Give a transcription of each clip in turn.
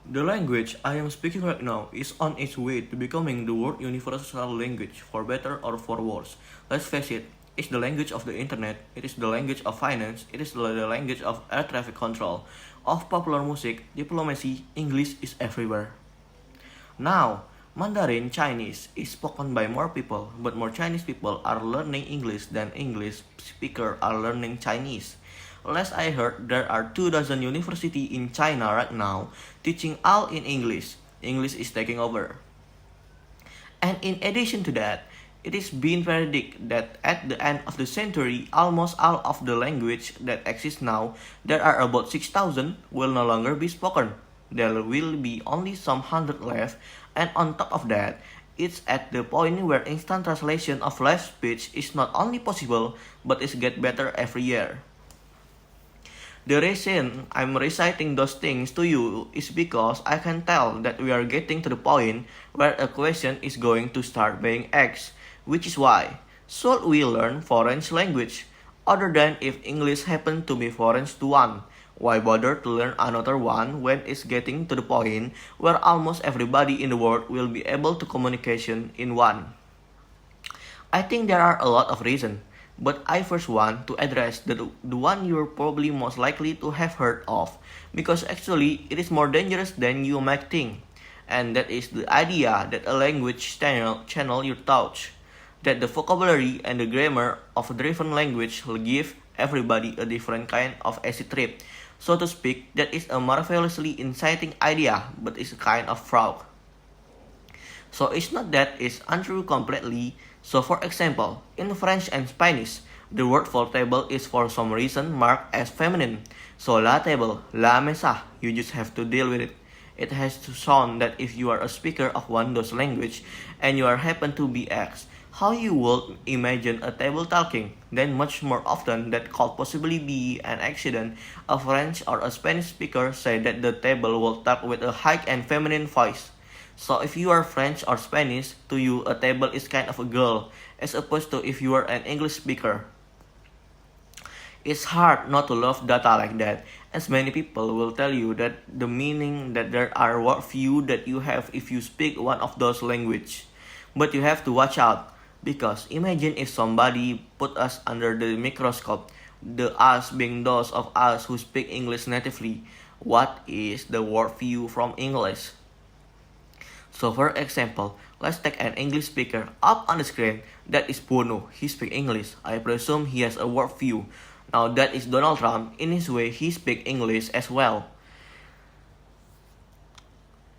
The language I am speaking right now is on its way to becoming the world universal language, for better or for worse. Let's face it, it's the language of the internet, it is the language of finance, it is the language of air traffic control, of popular music, diplomacy, English is everywhere. Now, Mandarin Chinese is spoken by more people, but more Chinese people are learning English than English speakers are learning Chinese. Last I heard, there are 2 dozen universities in China right now teaching all in English. English is taking over. And in addition to that, it is being predicted that at the end of the century, almost all of the language that exists now, there are about 6,000, will no longer be spoken. There will be only some hundred left, and on top of that, it's at the point where instant translation of live speech is not only possible, but is get better every year. The reason I'm reciting those things to you is because I can tell that we are getting to the point where a question is going to start being asked, which is why should we learn foreign language? Other than if English happen to be foreign to one, why bother to learn another one when it's getting to the point where almost everybody in the world will be able to communication in one? I think there are a lot of reasons, but I first want to address the one you're probably most likely to have heard of, because actually it is more dangerous than you might think, and that is the idea that a language channel your thoughts, that the vocabulary and the grammar of a different language will give everybody a different kind of acid trip. So to speak, that is a marvelously inciting idea, but it's a kind of fraud. So it's not that it's untrue completely. So for example, in French and Spanish, the word for table is for some reason marked as feminine. So la table, la mesa, you just have to deal with it. It has to sound that if you are a speaker of one of those language and you are happen to be asked how you would imagine a table talking, then much more often that could possibly be an accident. A French or a Spanish speaker say that the table will talk with a high and feminine voice. So if you are French or Spanish, to you a table is kind of a girl, as opposed to if you are an English speaker. It's hard not to love data like that, as many people will tell you that the meaning that there are what few that you have if you speak one of those language. But you have to watch out, because imagine if somebody put us under the microscope, the us being those of us who speak English natively. What is the word view from English? So for example, let's take an English speaker up on the screen. That is Bono. He speaks English. I presume he has a worldview. Now that is Donald Trump. In his way, he speaks English as well.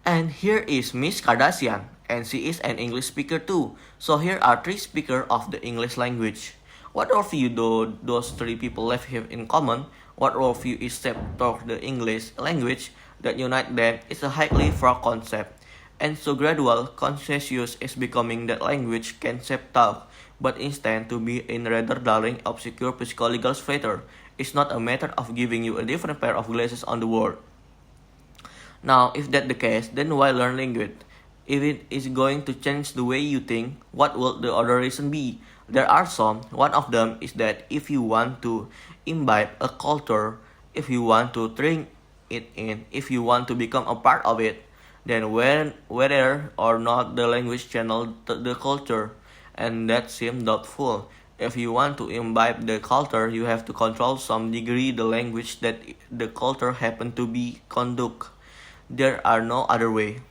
And here is Miss Kardashian, and she is an English speaker too. So here are 3 speakers of the English language. What worldview do those 3 people have here in common? What worldview is set toward the English language that unite them is a highly fraught concept. And so gradual consciousness is becoming that language can shape thought, but instead to be in rather darling obscure psychological factor. It's not a matter of giving you a different pair of glasses on the world. Now, if that's the case, then why learn language? If it is going to change the way you think, what will the other reason be? There are some. One of them is that if you want to imbibe a culture, if you want to drink it in, if you want to become a part of it, then whether or not the language channel the culture, and that seems doubtful. If you want to imbibe the culture, you have to control some degree the language that the culture happen to be conduct. There are no other way.